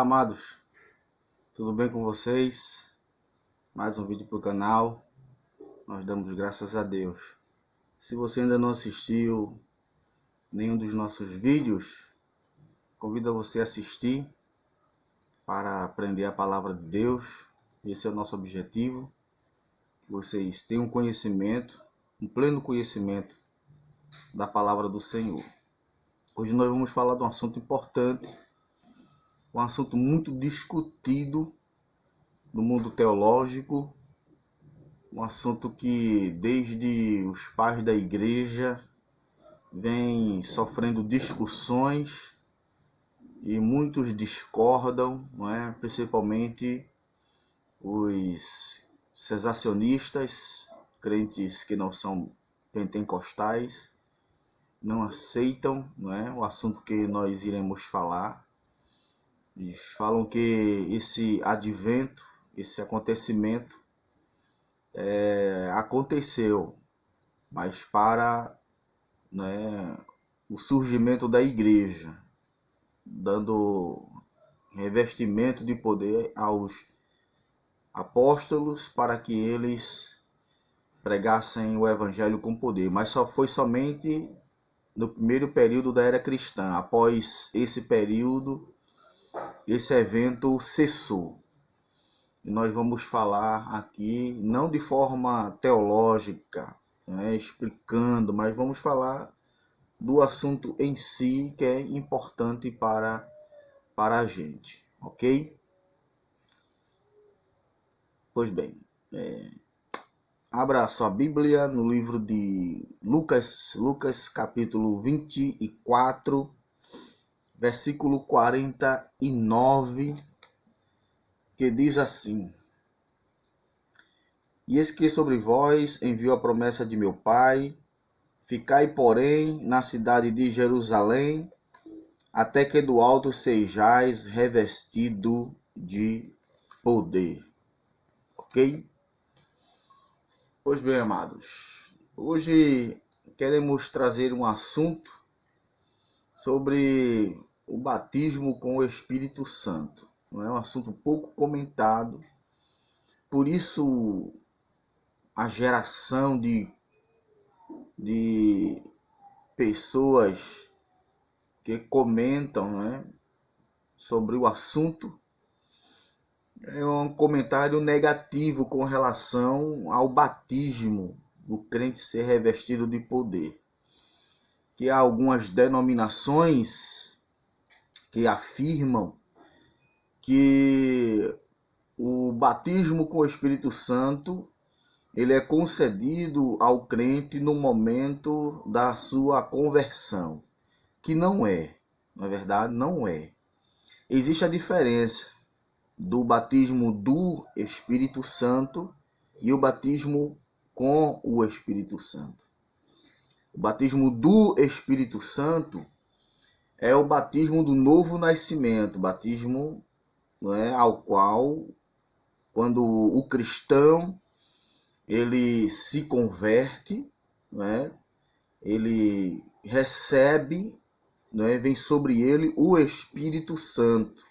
amados, tudo bem com vocês? Mais um vídeo para o canal, nós damos graças a Deus. Se você ainda não assistiu nenhum dos nossos vídeos, convido você a assistir para aprender a palavra de Deus. Esse é o nosso objetivo, que vocês tenham conhecimento, um pleno conhecimento da palavra do Senhor. Hoje nós vamos falar de um assunto importante, um assunto muito discutido no mundo teológico, um assunto que desde os pais da igreja vem sofrendo discussões e muitos discordam, não é? Principalmente os cessacionistas, crentes que não são pentecostais, não aceitam, não é? O assunto que nós iremos falar. E falam que esse advento, esse acontecimento aconteceu, mas para, né, o surgimento da igreja, dando revestimento de poder aos apóstolos para que eles pregassem o evangelho com poder. Mas só foi somente no primeiro período da era cristã. Após esse período, esse evento cessou. E nós vamos falar aqui, não de forma teológica, né, explicando, mas vamos falar do assunto em si, que é importante para a gente, ok? Pois bem, abra a sua Bíblia no livro de Lucas capítulo 24, versículo 49, que diz assim: E eis que sobre vós envio a promessa de meu Pai, ficai, porém, na cidade de Jerusalém, até que do alto sejais revestido de poder. Ok? Pois bem, amados, hoje queremos trazer um assunto sobre o batismo com o Espírito Santo. Não é um assunto pouco comentado, por isso a geração de pessoas que comentam, né, sobre o assunto é um comentário negativo com relação ao batismo do crente ser revestido de poder. Que há algumas denominações que afirmam que o batismo com o Espírito Santo ele é concedido ao crente no momento da sua conversão, que não é, na verdade, não é. Existe a diferença do batismo do Espírito Santo e o batismo com o Espírito Santo. O batismo do Espírito Santo é o batismo do novo nascimento, batismo, ao qual, quando o cristão ele se converte, ele recebe, vem sobre ele o Espírito Santo,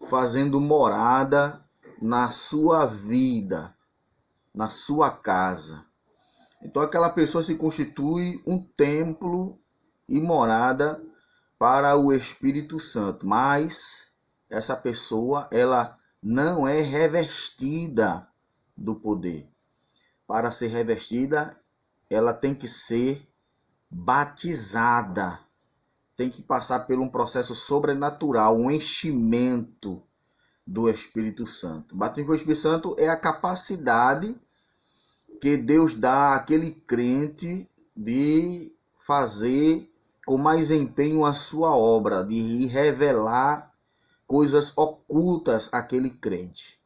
fazendo morada na sua vida, na sua casa. Então aquela pessoa se constitui um templo e morada para o Espírito Santo, mas essa pessoa ela não é revestida do poder. Para ser revestida, ela tem que ser batizada, tem que passar por um processo sobrenatural, um enchimento do Espírito Santo. O batismo com o Espírito Santo é a capacidade que Deus dá àquele crente de fazer com mais empenho a sua obra, de revelar coisas ocultas àquele crente.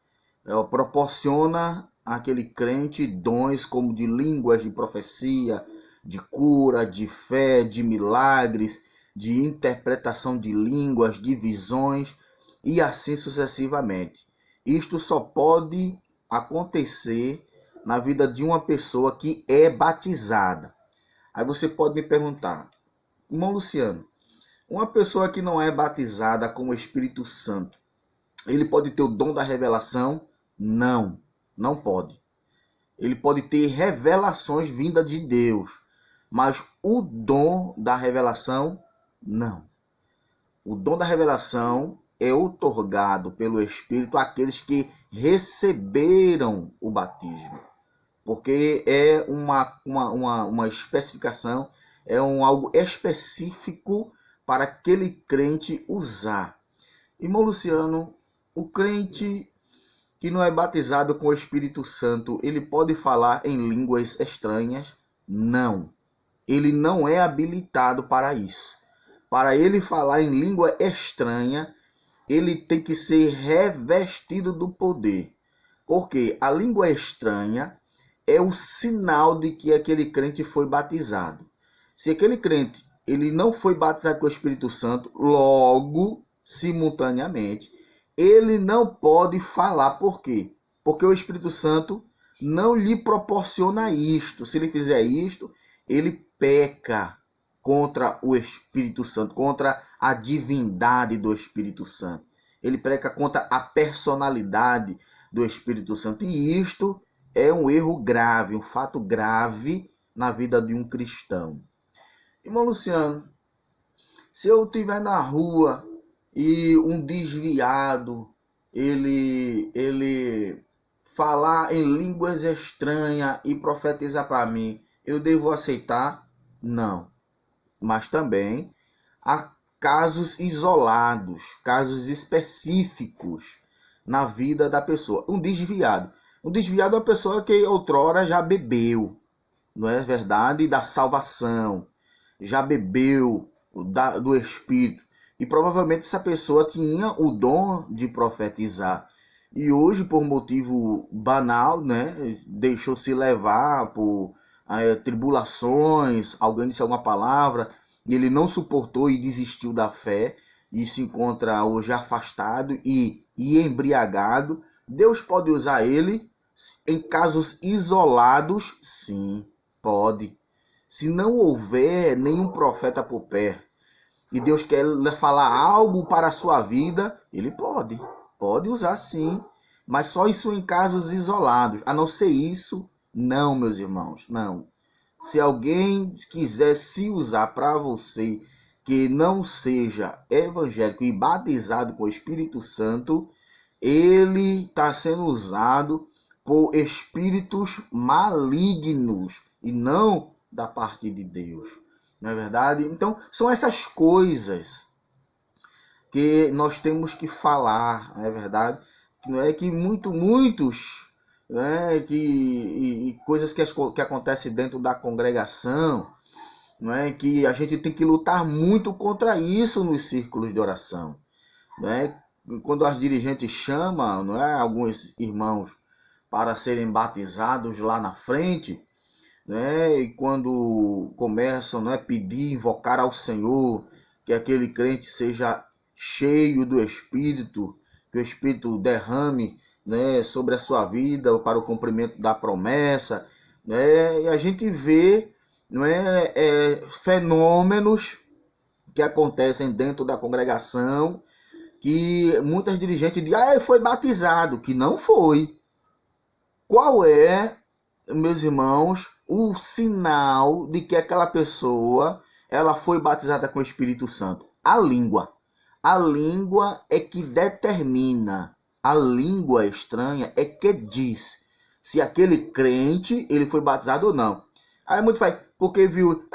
Proporciona àquele crente dons como de línguas, de profecia, de cura, de fé, de milagres, de interpretação de línguas, de visões e assim sucessivamente. Isto só pode acontecer na vida de uma pessoa que é batizada. Aí você pode me perguntar, irmão Luciano, uma pessoa que não é batizada com o Espírito Santo, ele pode ter o dom da revelação? Não, não pode. Ele pode ter revelações vindas de Deus, mas o dom da revelação, não. O dom da revelação é outorgado pelo Espírito àqueles que receberam o batismo. Porque é uma especificação, é algo específico para aquele crente usar. Irmão Luciano, o crente que não é batizado com o Espírito Santo, ele pode falar em línguas estranhas? Não. Ele não é habilitado para isso. Para ele falar em língua estranha, ele tem que ser revestido do poder. Porque a língua estranha é o sinal de que aquele crente foi batizado. Se aquele crente ele não foi batizado com o Espírito Santo, logo, simultaneamente, ele não pode falar. Por quê? Porque o Espírito Santo não lhe proporciona isto. Se ele fizer isto, ele peca contra o Espírito Santo, contra a divindade do Espírito Santo. Ele peca contra a personalidade do Espírito Santo. E isto é um erro grave, um fato grave na vida de um cristão. Irmão Luciano, se eu estiver na rua e um desviado, ele falar em línguas estranhas e profetizar para mim, eu devo aceitar? Não. Mas também há casos isolados, casos específicos na vida da pessoa. Um desviado. Um desviado é uma pessoa que outrora já bebeu, não é verdade? Da salvação. Já bebeu do Espírito. E provavelmente essa pessoa tinha o dom de profetizar. E hoje, por motivo banal, né, deixou-se levar por tribulações, alguém disse alguma palavra, e ele não suportou e desistiu da fé, e se encontra hoje afastado e embriagado. Deus pode usar ele em casos isolados? Sim, pode. Se não houver nenhum profeta por perto, e Deus quer falar algo para a sua vida, ele pode usar sim, mas só isso em casos isolados. A não ser isso, não, meus irmãos, não. Se alguém quiser se usar para você que não seja evangélico e batizado com o Espírito Santo, ele está sendo usado por espíritos malignos e não da parte de Deus. Não é verdade? Então, são essas coisas que nós temos que falar, não é verdade? Não é que muitos, né, e coisas que acontecem dentro da congregação, não é, que a gente tem que lutar muito contra isso nos círculos de oração, não é? Quando as dirigentes chamam, não é, alguns irmãos para serem batizados lá na frente, né? E quando começam, né, pedir, invocar ao Senhor, que aquele crente seja cheio do Espírito, que o Espírito derrame, né, sobre a sua vida para o cumprimento da promessa, né? E a gente vê, não fenômenos que acontecem dentro da congregação, que muitas dirigentes dizem, foi batizado, que não foi. Qual é, meus irmãos, o sinal de que aquela pessoa ela foi batizada com o Espírito Santo? A língua. A língua é que determina. A língua estranha é que diz se aquele crente ele foi batizado ou não. Aí muito faz, porque viu,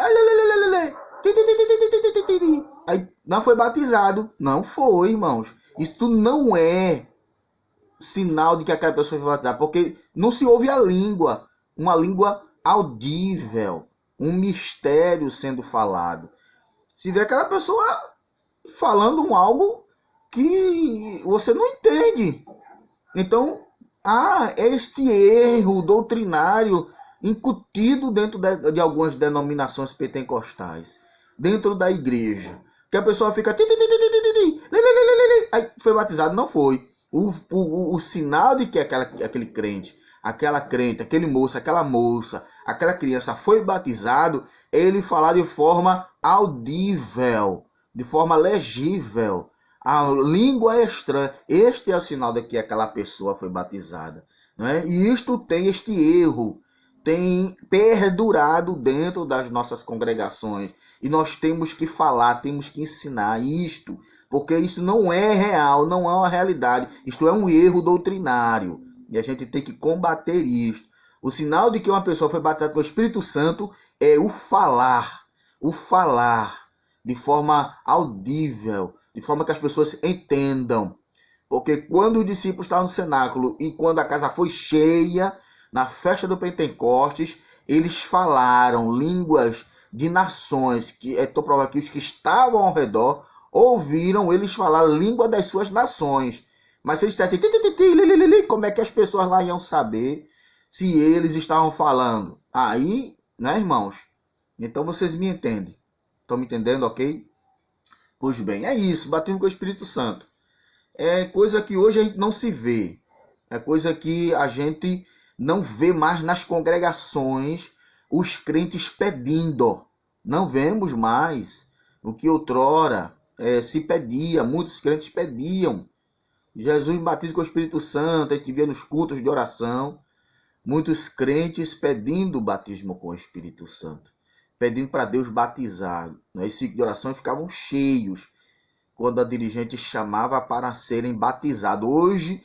aí não foi batizado. Não foi, irmãos. Isso não é sinal de que aquela pessoa foi batizada, porque não se ouve a língua, uma língua audível, um mistério sendo falado. Se vê aquela pessoa falando algo que você não entende. Então, há este erro doutrinário incutido dentro de algumas denominações pentecostais, dentro da igreja, que a pessoa fica aí foi batizado, não foi. O sinal de que aquele crente, aquele moço, aquela moça, aquela criança foi batizado, é ele falar de forma audível, de forma legível. a língua é estranha. Este é o sinal de que aquela pessoa foi batizada. Não é? E este erro tem perdurado dentro das nossas congregações. E nós temos que falar, temos que ensinar isto, porque isso não é real, não é uma realidade. Isto é um erro doutrinário. E a gente tem que combater isto. O sinal de que uma pessoa foi batizada com o Espírito Santo é o falar de forma audível, de forma que as pessoas entendam. Porque quando os discípulos estavam no cenáculo e quando a casa foi cheia, na festa do Pentecostes, eles falaram línguas de nações, que estou provando aqui, os que estavam ao redor ouviram eles falar a língua das suas nações. Mas se eles dissessem, como é que as pessoas lá iam saber se eles estavam falando? Aí, né, irmãos? Então vocês me entendem. Estão me entendendo, ok? Pois bem, é isso, batismo com o Espírito Santo. É coisa que hoje a gente não se vê. É coisa que a gente não vê mais nas congregações os crentes pedindo. Não vemos mais o que outrora se pedia, muitos crentes pediam. Jesus batiza com o Espírito Santo, a gente vê nos cultos de oração, muitos crentes pedindo o batismo com o Espírito Santo, pedindo para Deus batizar. Os ciclos de oração ficavam cheios quando a dirigente chamava para serem batizados. Hoje,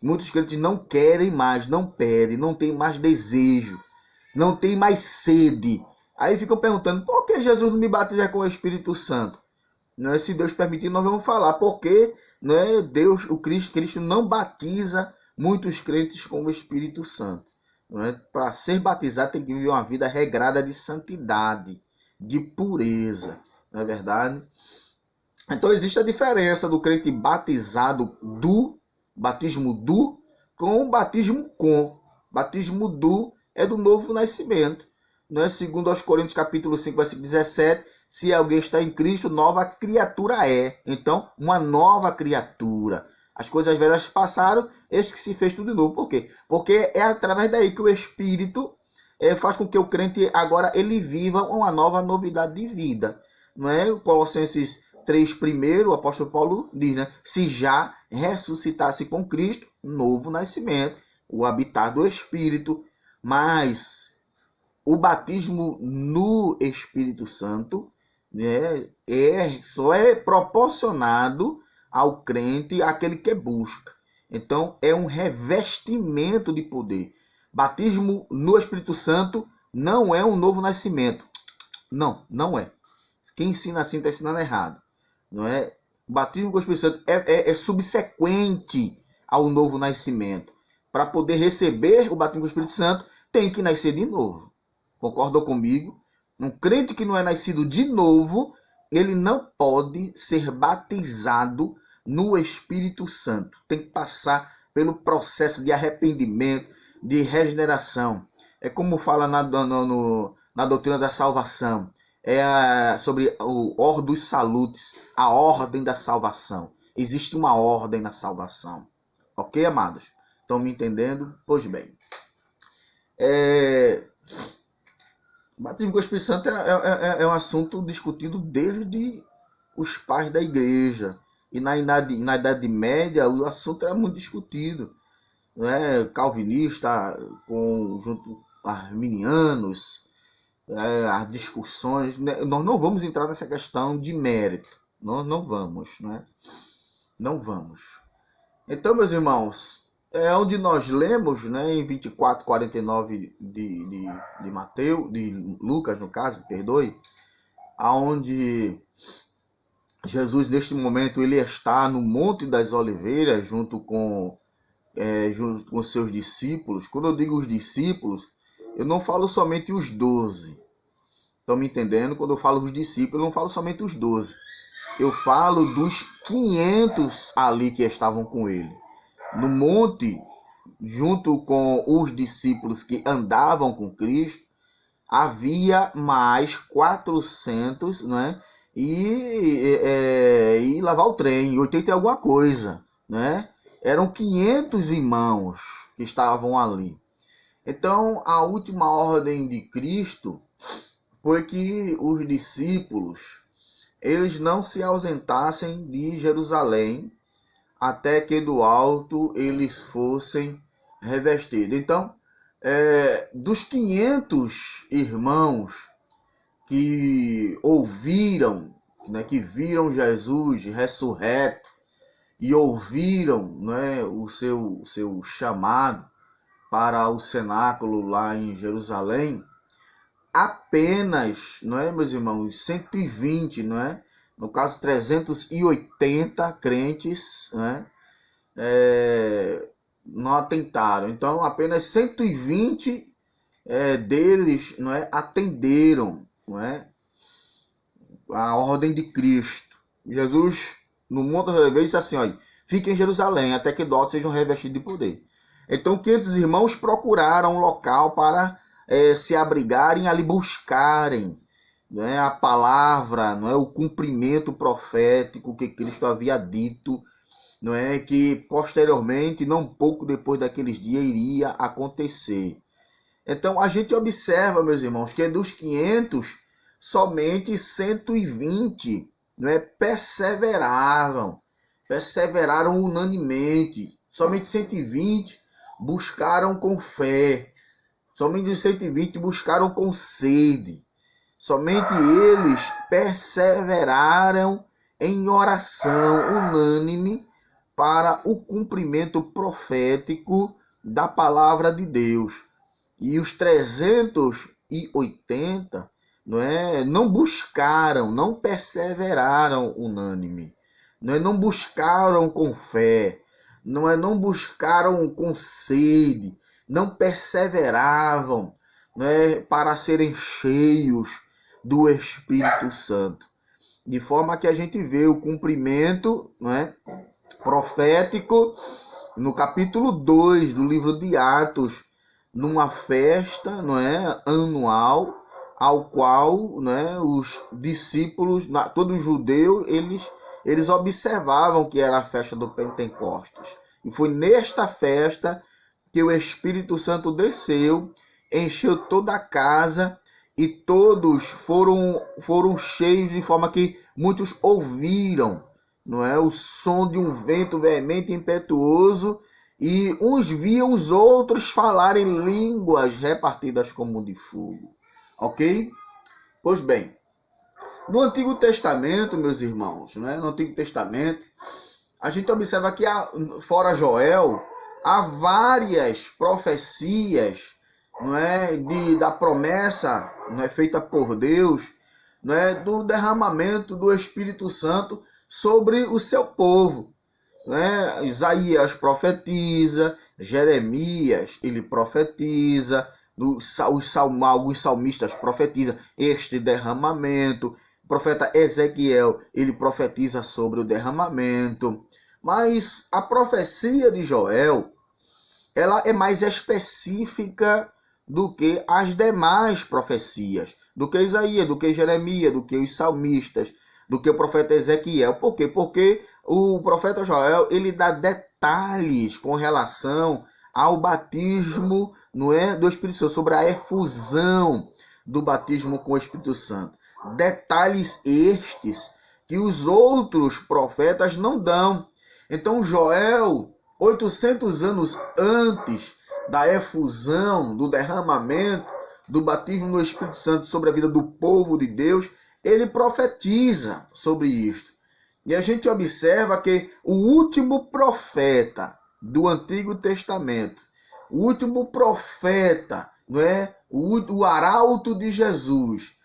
muitos crentes não querem mais, não pedem, não tem mais desejo, não tem mais sede. Aí ficam perguntando, por que Jesus não me batiza com o Espírito Santo? Não é? Se Deus permitir, nós vamos falar. Porque não é? Deus, o Cristo não batiza muitos crentes com o Espírito Santo. Não é? Para ser batizado tem que viver uma vida regrada de santidade, de pureza. Não é verdade? Então existe a diferença do crente batizado do, batismo do, com o batismo com. Batismo do é do novo nascimento. Não é? Segundo aos Coríntios capítulo 5, versículo 17, se alguém está em Cristo, nova criatura é. Então, uma nova criatura. As coisas velhas passaram, eis que se fez tudo de novo. Por quê? Porque é através daí que o Espírito faz com que o crente agora ele viva uma nova novidade de vida. Não é? Colossenses 3 primeiro, o apóstolo Paulo diz, né? Se já ressuscitasse com Cristo, novo nascimento, o habitar do Espírito. Mas o batismo no Espírito Santo, né, só é proporcionado ao crente, aquele que busca. Então, é um revestimento de poder. Batismo no Espírito Santo não é um novo nascimento. Não, não é. Quem ensina assim está ensinando errado. Não é? O batismo com o Espírito Santo é subsequente ao novo nascimento. Para poder receber o batismo com o Espírito Santo, tem que nascer de novo. Concordou comigo? Um crente que não é nascido de novo, ele não pode ser batizado no Espírito Santo. Tem que passar pelo processo de arrependimento, de regeneração. É como fala na doutrina da salvação. Sobre o Ordus Salutis, a ordem da salvação. Existe uma ordem na salvação. Ok, amados? Estão me entendendo? Pois bem. O batismo com o Espírito Santo é um assunto discutido desde os pais da igreja. E na Idade Média o assunto era muito discutido. Não é? Calvinista, junto arminianos, as discussões. Nós não vamos entrar nessa questão de mérito. Nós não vamos. Né? Não vamos. Então, meus irmãos, é onde nós lemos, né, em 24:49 de Mateus, de Lucas, no caso, perdoe, aonde Jesus, neste momento, ele está no Monte das Oliveiras, junto com seus discípulos. Quando eu digo os discípulos, eu não falo somente os 12. Estão me entendendo? Quando eu falo os discípulos, eu não falo somente os 12. Eu falo dos 500 ali que estavam com ele. No monte, junto com os discípulos que andavam com Cristo, havia mais 400, né? E lavar o trem, 80 e alguma coisa, né? Eram 500 irmãos que estavam ali. Então, a última ordem de Cristo foi que os discípulos eles não se ausentassem de Jerusalém, até que do alto eles fossem revestidos. Então, dos 500 irmãos que ouviram, né, que viram Jesus ressurreto e ouviram, né, o seu chamado para o cenáculo lá em Jerusalém, apenas, não é, meus irmãos, 120, não é? No caso, 380 crentes, né, não atentaram. Então, apenas 120 deles, não é, atenderam, não é, a ordem de Cristo. Jesus, no Monte das Oliveiras, disse assim: olha, fiquem em Jerusalém até que do alto sejam revestidos de poder. Então, 500 irmãos procuraram um local para se abrigarem, ali buscarem, não é, a palavra, não é, o cumprimento profético que Cristo havia dito, não é, que posteriormente, não pouco depois daqueles dias, iria acontecer. Então, a gente observa, meus irmãos, que dos 500, somente 120, não é, perseveraram unanimemente. Somente 120 buscaram com fé. Somente os 120 buscaram com sede. Somente eles perseveraram em oração unânime para o cumprimento profético da palavra de Deus. E os 380 não buscaram, não perseveraram unânime. Não buscaram com fé, não buscaram com sede, não perseveravam, para serem cheios do Espírito Santo. De forma que a gente vê o cumprimento, profético no capítulo 2 do livro de Atos, numa festa, anual, ao qual, os discípulos, todos os judeus, eles observavam que era a festa do Pentecostes. E foi nesta festa que o Espírito Santo desceu, encheu toda a casa e todos foram cheios, de forma que muitos ouviram, o som de um vento veemente e impetuoso, e uns viam os outros falarem línguas repartidas como de fogo. Ok? Pois bem, no Antigo Testamento, meus irmãos, no Antigo Testamento, a gente observa que, fora Joel, há várias profecias, da promessa, feita por Deus, do derramamento do Espírito Santo sobre o seu povo. Isaías profetiza, Jeremias ele profetiza, alguns salmistas profetizam este derramamento, o profeta Ezequiel ele profetiza sobre o derramamento. Mas a profecia de Joel, ela é mais específica do que as demais profecias, do que Isaías, do que Jeremias, do que os salmistas, do que o profeta Ezequiel. Por quê? Porque o profeta Joel ele dá detalhes com relação ao batismo, do Espírito Santo, sobre a efusão do batismo com o Espírito Santo. Detalhes estes que os outros profetas não dão. Então Joel, 800 anos antes da efusão, do derramamento, do batismo no Espírito Santo sobre a vida do povo de Deus, ele profetiza sobre isto. E a gente observa que o último profeta do Antigo Testamento, o último profeta, o arauto de Jesus,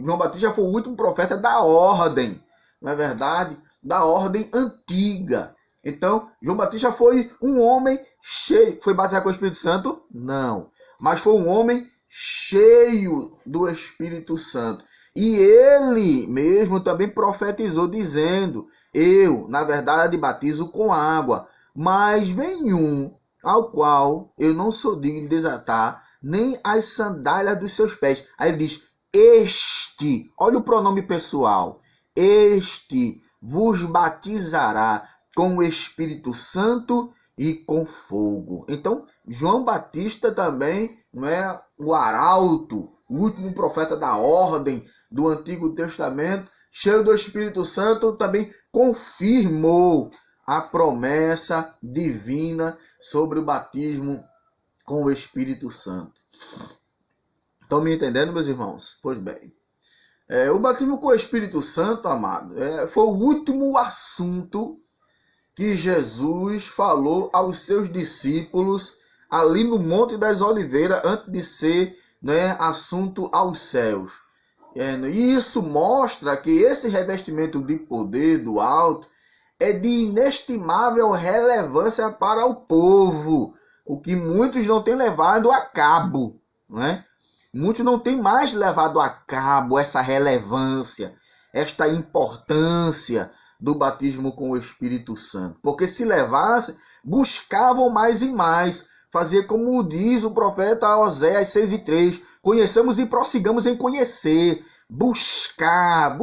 João Batista foi o último profeta da ordem, não é verdade? Da ordem antiga. Então, João Batista foi um homem cheio. Foi batizado com o Espírito Santo? Não. Mas foi um homem cheio do Espírito Santo. E ele mesmo também profetizou dizendo: eu, na verdade, batizo com água, mas vem um ao qual eu não sou digno de desatar nem as sandálias dos seus pés. Aí ele diz: este, olha o pronome pessoal, este vos batizará com o Espírito Santo e com fogo. Então, João Batista também não é o arauto, o último profeta da ordem do Antigo Testamento, cheio do Espírito Santo, também confirmou a promessa divina sobre o batismo com o Espírito Santo. Estão me entendendo, meus irmãos? Pois bem. O batismo com o Espírito Santo, amado, foi o último assunto que Jesus falou aos seus discípulos ali no Monte das Oliveiras, antes de ser, assunto aos céus. E isso mostra que esse revestimento de poder do alto é de inestimável relevância para o povo, o que muitos não têm levado a cabo, Muitos não têm mais levado a cabo essa relevância, esta importância do batismo com o Espírito Santo. Porque se levassem, buscavam mais e mais. Fazer como diz o profeta Oséias 6:3. Conheçamos e prossigamos em conhecer. Buscar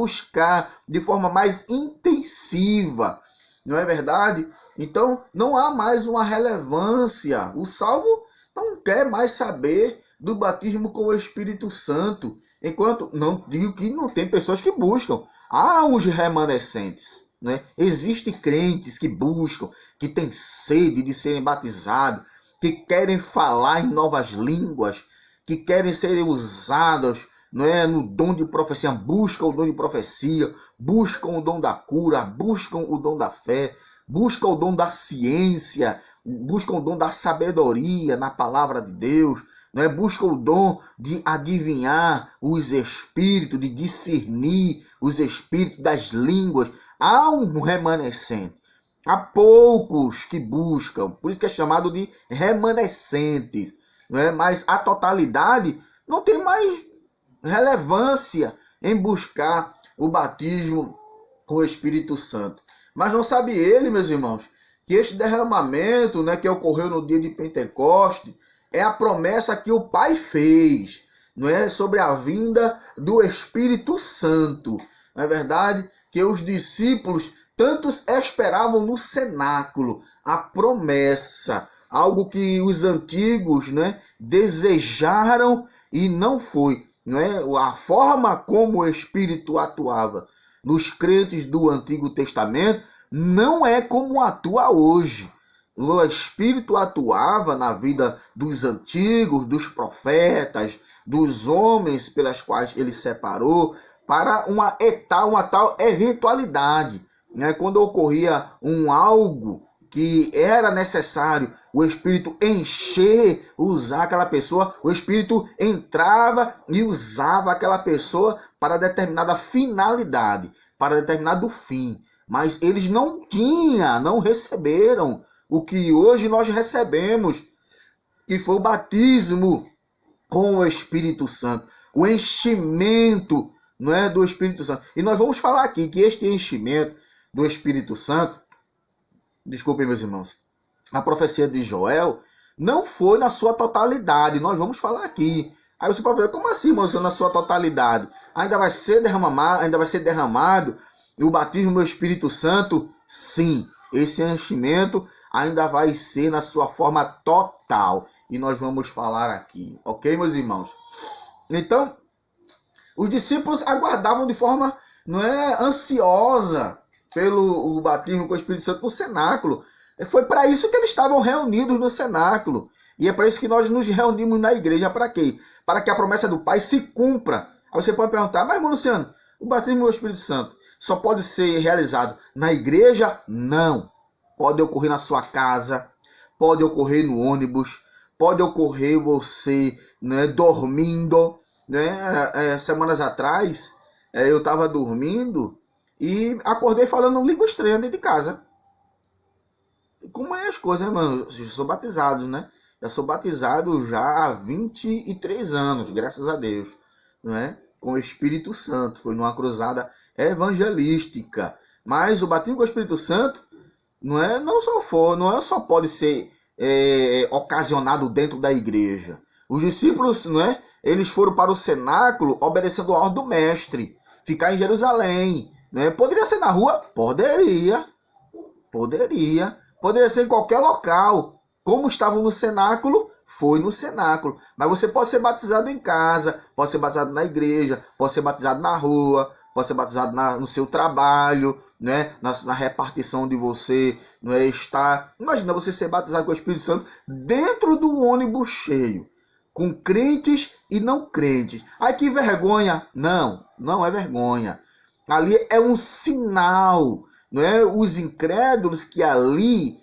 de forma mais intensiva. Não é verdade? Então, não há mais uma relevância. O salvo não quer mais saber do batismo com o Espírito Santo. Enquanto, não digo que não tem pessoas que buscam. Há os remanescentes. Existem crentes que buscam, que têm sede de serem batizados, que querem falar em novas línguas, que querem ser usados no dom de profecia, buscam o dom de profecia, buscam o dom da cura, buscam o dom da fé, buscam o dom da ciência, buscam o dom da sabedoria na palavra de Deus, buscam o dom de adivinhar os espíritos, de discernir os espíritos das línguas. Há um remanescente. Há poucos que buscam, por isso que é chamado de remanescentes. Mas a totalidade não tem mais relevância em buscar o batismo com o Espírito Santo. Mas não sabe ele, meus irmãos, que este derramamento, que ocorreu no dia de Pentecostes, é a promessa que o Pai fez, sobre a vinda do Espírito Santo. Não é verdade? Que os discípulos tantos esperavam no cenáculo a promessa, algo que os antigos desejaram e não foi. A forma como o Espírito atuava nos crentes do Antigo Testamento não é como atua hoje. O Espírito atuava na vida dos antigos, dos profetas, dos homens pelas quais ele separou, para uma tal eventualidade. Quando ocorria algo que era necessário o Espírito encher, usar aquela pessoa, o Espírito entrava e usava aquela pessoa para determinada finalidade, para determinado fim. Mas eles não receberam o que hoje nós recebemos, que foi o batismo com o Espírito Santo, o enchimento do Espírito Santo. E nós vamos falar aqui que este enchimento do Espírito Santo, desculpem meus irmãos, a profecia de Joel não foi na sua totalidade. Nós vamos falar aqui. Aí você pode dizer, como assim, irmão, na sua totalidade? Ainda vai ser derramado o batismo do Espírito Santo? Sim, esse enchimento ainda vai ser na sua forma total. E nós vamos falar aqui. Ok, meus irmãos? Então, os discípulos aguardavam de forma ansiosa pelo batismo com o Espírito Santo no cenáculo. Foi para isso que eles estavam reunidos no cenáculo. E é para isso que nós nos reunimos na igreja. Para quê? Para que a promessa do Pai se cumpra. Aí você pode perguntar, mas irmão Luciano, o batismo do Espírito Santo só pode ser realizado na igreja? Não. Pode ocorrer na sua casa, pode ocorrer no ônibus, pode ocorrer você dormindo. Semanas atrás, eu estava dormindo e acordei falando língua estranha dentro de casa. Como é as coisas, mano? Eu sou batizado, Eu sou batizado já há 23 anos, graças a Deus, com o Espírito Santo. Foi numa cruzada evangelística. Mas o batismo com o Espírito Santo não só pode ser ocasionado dentro da igreja. Os discípulos, eles foram para o cenáculo obedecendo a ordem do mestre, ficar em Jerusalém. Poderia ser na rua? Poderia. Poderia ser em qualquer local. Como estavam no cenáculo, foi no cenáculo. Mas você pode ser batizado em casa, pode ser batizado na igreja, pode ser batizado na rua, pode ser batizado no seu trabalho, né? na repartição de você, não é, está. Imagina você ser batizado com o Espírito Santo dentro do ônibus cheio, com crentes e não crentes. Ai, que vergonha! Não, não é vergonha. Ali é um sinal, não é? Os incrédulos que ali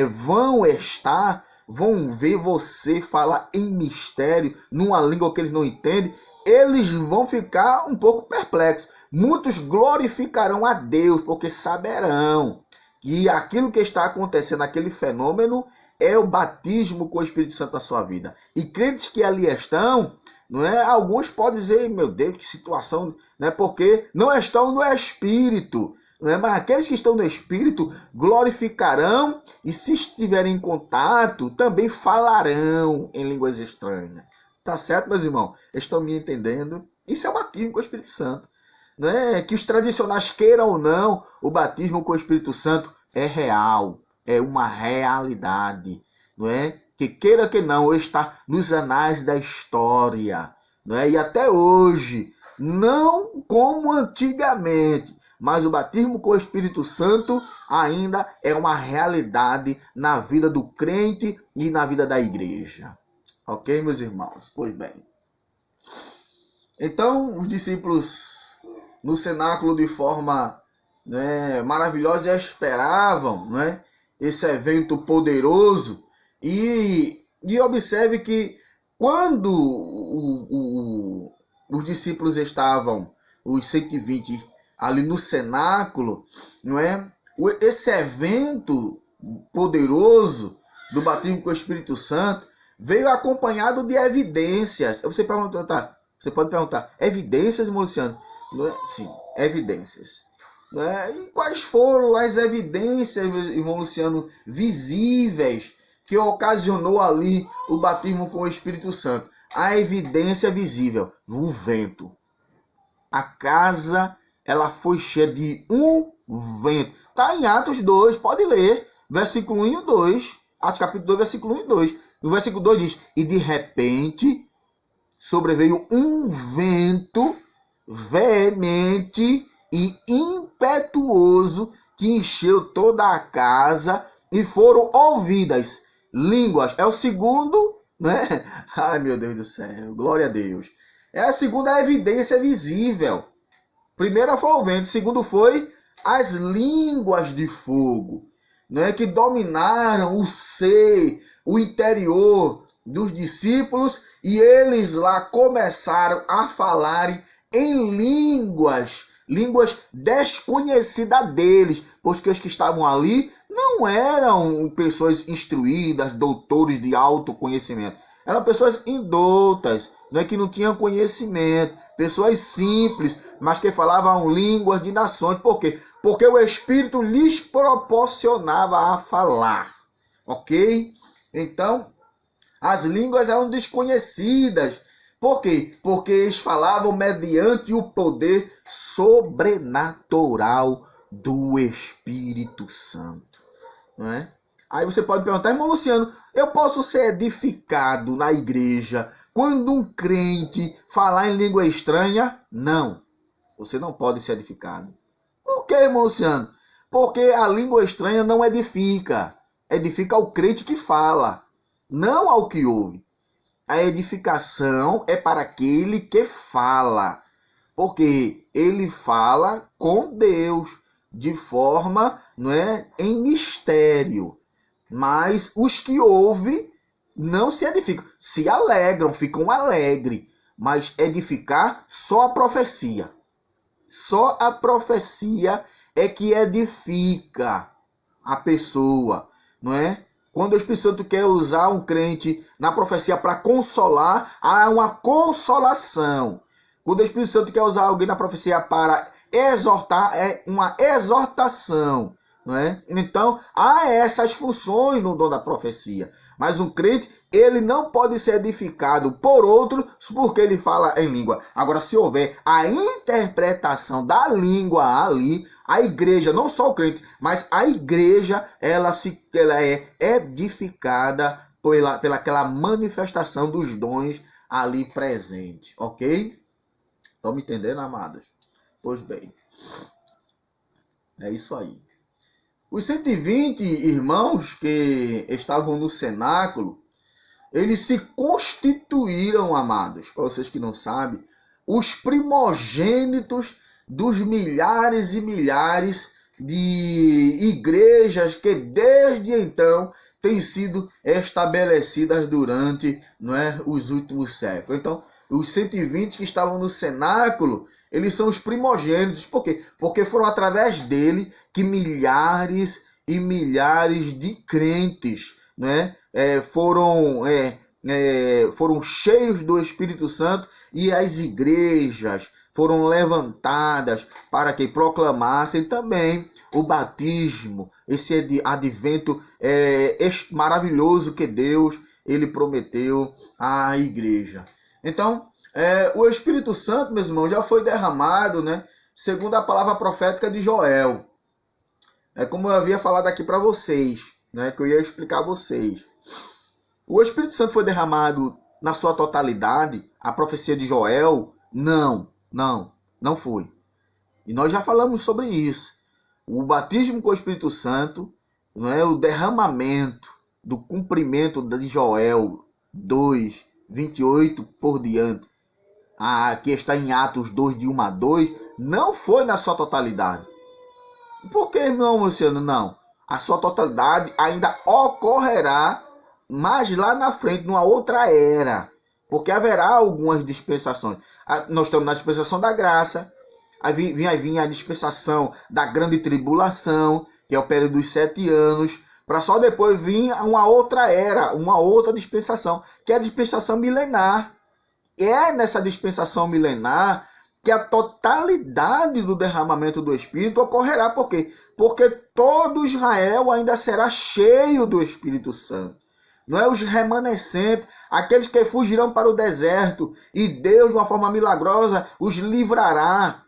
vão estar, vão ver você falar em mistério, numa língua que eles não entendem, eles vão ficar um pouco perplexos. Muitos glorificarão a Deus, porque saberão que aquilo que está acontecendo, aquele fenômeno, é o batismo com o Espírito Santo na sua vida. E crentes que ali estão, não é? Alguns podem dizer, meu Deus, que situação, né? Porque não estão no Espírito. Não é? Mas aqueles que estão no Espírito glorificarão e, se estiverem em contato, também falarão em línguas estranhas. Tá certo, meus irmãos? Estão me entendendo? Isso é o batismo com o Espírito Santo. Não é? Que os tradicionais queiram ou não, o batismo com o Espírito Santo é real, é uma realidade. Não é? Que queira que não, está nos anais da história. Não é? E até hoje, não como antigamente, mas o batismo com o Espírito Santo ainda é uma realidade na vida do crente e na vida da igreja. Ok, meus irmãos? Pois bem. Então, os discípulos no cenáculo de forma, né, maravilhosa esperavam, né, esse evento poderoso. E observe que quando os discípulos estavam, os 120, ali no cenáculo, não é? Esse evento poderoso do batismo com o Espírito Santo veio acompanhado de evidências. Você pode perguntar, evidências, irmão Luciano? Não é? Sim, evidências. Não é? E quais foram as evidências, irmão Luciano, visíveis, que ocasionou ali o batismo com o Espírito Santo? A evidência visível, o vento. A casa, ela foi cheia de um vento. Está em Atos 2, pode ler, versículo 1 e 2. Atos capítulo 2, versículo 1 e 2. No versículo 2 diz, e de repente sobreveio um vento veemente e impetuoso que encheu toda a casa e foram ouvidas línguas. É o segundo, né? Ai, meu Deus do céu, glória a Deus. É a segunda evidência visível. Primeira foi o vento, segundo foi as línguas de fogo, né, que dominaram o ser, o interior dos discípulos, e eles lá começaram a falarem em línguas desconhecidas deles, pois que os que estavam ali não eram pessoas instruídas, doutores de autoconhecimento. Eram pessoas indoutas, né, que não tinham conhecimento, pessoas simples, mas que falavam línguas de nações. Por quê? Porque o Espírito lhes proporcionava a falar. Ok? Então, as línguas eram desconhecidas. Por quê? Porque eles falavam mediante o poder sobrenatural do Espírito Santo. Não é? Aí você pode perguntar, irmão Luciano, eu posso ser edificado na igreja quando um crente falar em língua estranha? Não, você não pode ser edificado. Por quê, irmão Luciano? Porque a língua estranha não edifica. Edifica ao crente que fala, não ao que ouve. A edificação é para aquele que fala, porque ele fala com Deus de forma, não é, em mistério. Mas os que ouvem não se edificam, se alegram, ficam alegres. Mas edificar só a profecia. Só a profecia é que edifica a pessoa, não é? Quando o Espírito Santo quer usar um crente na profecia para consolar, há uma consolação. Quando o Espírito Santo quer usar alguém na profecia para exortar, é uma exortação. Não é? Então, há essas funções no dom da profecia. Mas um crente, ele não pode ser edificado por outro porque ele fala em língua. Agora, se houver a interpretação da língua ali, a igreja, não só o crente, mas a igreja, ela é edificada pela aquela manifestação dos dons ali presente, ok? Estão me entendendo, amados? Pois bem, é isso aí. Os 120 irmãos que estavam no cenáculo, eles se constituíram, amados, para vocês que não sabem, os primogênitos dos milhares e milhares de igrejas que desde então têm sido estabelecidas durante, não é, os últimos séculos. Então, os 120 que estavam no cenáculo, eles são os primogênitos. Por quê? Porque foram através dele que milhares e milhares de crentes, né, foram cheios do Espírito Santo, e as igrejas foram levantadas para que proclamassem também o batismo, esse advento maravilhoso que Deus ele prometeu à igreja. Então, o Espírito Santo, meus irmãos, já foi derramado, né, segundo a palavra profética de Joel. É como eu havia falado aqui para vocês, né, que eu ia explicar a vocês. O Espírito Santo foi derramado na sua totalidade? A profecia de Joel? Não foi. E nós já falamos sobre isso. O batismo com o Espírito Santo, não é, o derramamento do cumprimento de Joel 2, 28 por diante, que está em Atos 2, de 1 a 2, não foi na sua totalidade. Por que não, Luciano? Não. A sua totalidade ainda ocorrerá mais lá na frente, numa outra era. Porque haverá algumas dispensações. Nós estamos na dispensação da graça. Aí vinha a dispensação da grande tribulação, que é o período dos 7 anos, para só depois vir uma outra era, uma outra dispensação, que é a dispensação milenar. É nessa dispensação milenar que a totalidade do derramamento do Espírito ocorrerá. Por quê? Porque todo Israel ainda será cheio do Espírito Santo. Não é os remanescentes, aqueles que fugirão para o deserto, e Deus, de uma forma milagrosa, os livrará.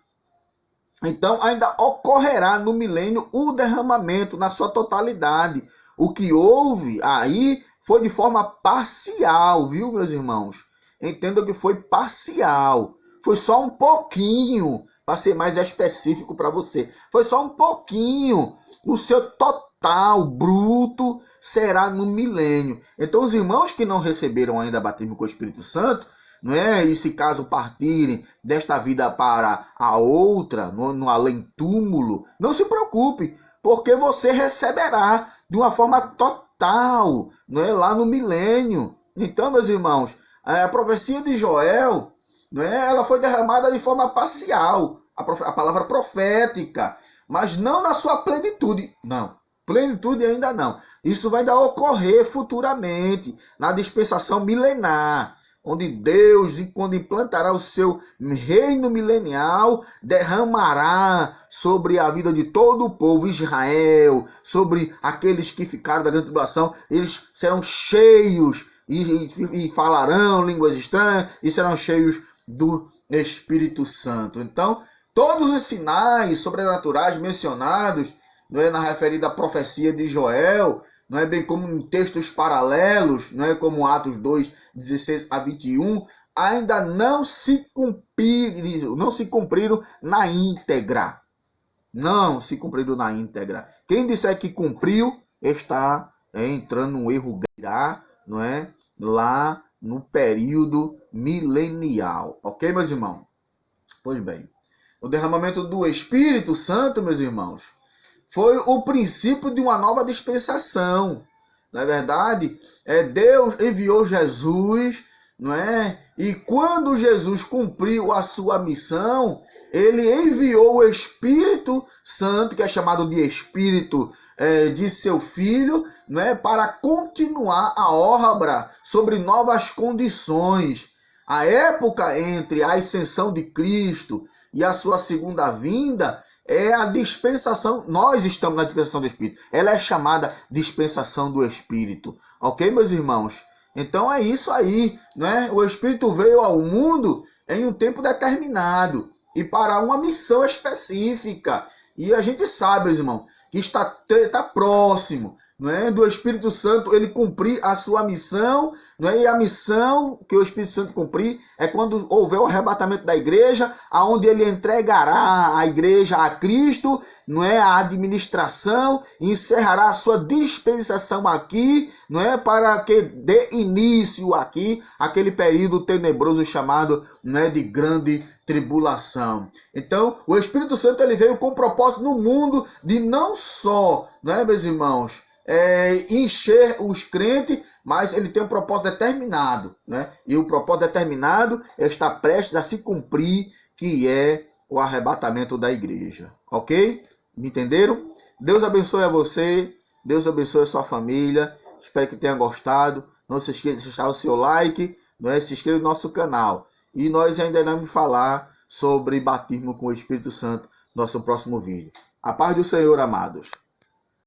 Então, ainda ocorrerá no milênio o derramamento na sua totalidade. O que houve aí foi de forma parcial, viu, meus irmãos? Entendam que foi parcial. Foi só um pouquinho, para ser mais específico para você. Foi só um pouquinho. O seu total, bruto, será no milênio. Então, os irmãos que não receberam ainda batismo com o Espírito Santo, não é? E se caso partirem desta vida para a outra, no além-túmulo, não se preocupe, porque você receberá de uma forma total, não é? Lá no milênio. Então, meus irmãos, a profecia de Joel, não é? Ela foi derramada de forma parcial, a palavra profética, mas não na sua plenitude. Não, plenitude ainda não. Isso vai ainda ocorrer futuramente, na dispensação milenar, onde Deus, quando implantará o seu reino milenial, derramará sobre a vida de todo o povo Israel, sobre aqueles que ficaram da grande tribulação. Eles serão cheios e falarão línguas estranhas e serão cheios do Espírito Santo. Então, todos os sinais sobrenaturais mencionados, não é, na referida profecia de Joel, não é, bem como em textos paralelos, não é, como Atos 2, 16 a 21, ainda não se cumpriram na íntegra. Não se cumpriram na íntegra. Quem disser que cumpriu está entrando num erro grave, não é, lá no período milenial. Ok, meus irmãos? Pois bem, o derramamento do Espírito Santo, meus irmãos, foi o princípio de uma nova dispensação. Na verdade, Deus enviou Jesus, não é? E quando Jesus cumpriu a sua missão, ele enviou o Espírito Santo, que é chamado de Espírito de seu Filho, não é? Para continuar a obra sobre novas condições. A época entre a ascensão de Cristo e a sua segunda vinda é a dispensação. Nós estamos na dispensação do Espírito. Ela é chamada dispensação do Espírito. Ok, meus irmãos? Então é isso aí, né? O Espírito veio ao mundo em um tempo determinado e para uma missão específica. E a gente sabe, meus irmãos, que está próximo, não é, do Espírito Santo ele cumprir a sua missão, não é? E a missão que o Espírito Santo cumprir é quando houver o arrebatamento da igreja, aonde ele entregará a igreja a Cristo, não é, a administração, e encerrará a sua dispensação aqui, não é, para que dê início aqui aquele período tenebroso chamado, não é, de grande tribulação. Então, o Espírito Santo ele veio com o propósito no mundo de não só, não é, meus irmãos, encher os crentes, mas ele tem um propósito determinado, né? E o propósito determinado está prestes a se cumprir, que é o arrebatamento da igreja. Ok? Me entenderam? Deus abençoe a você, Deus abençoe a sua família. Espero que tenha gostado. Não se esqueça de deixar o seu like, não é? Se inscreva no nosso canal. E nós ainda vamos falar sobre batismo com o Espírito Santo no nosso próximo vídeo. A paz do Senhor, amados.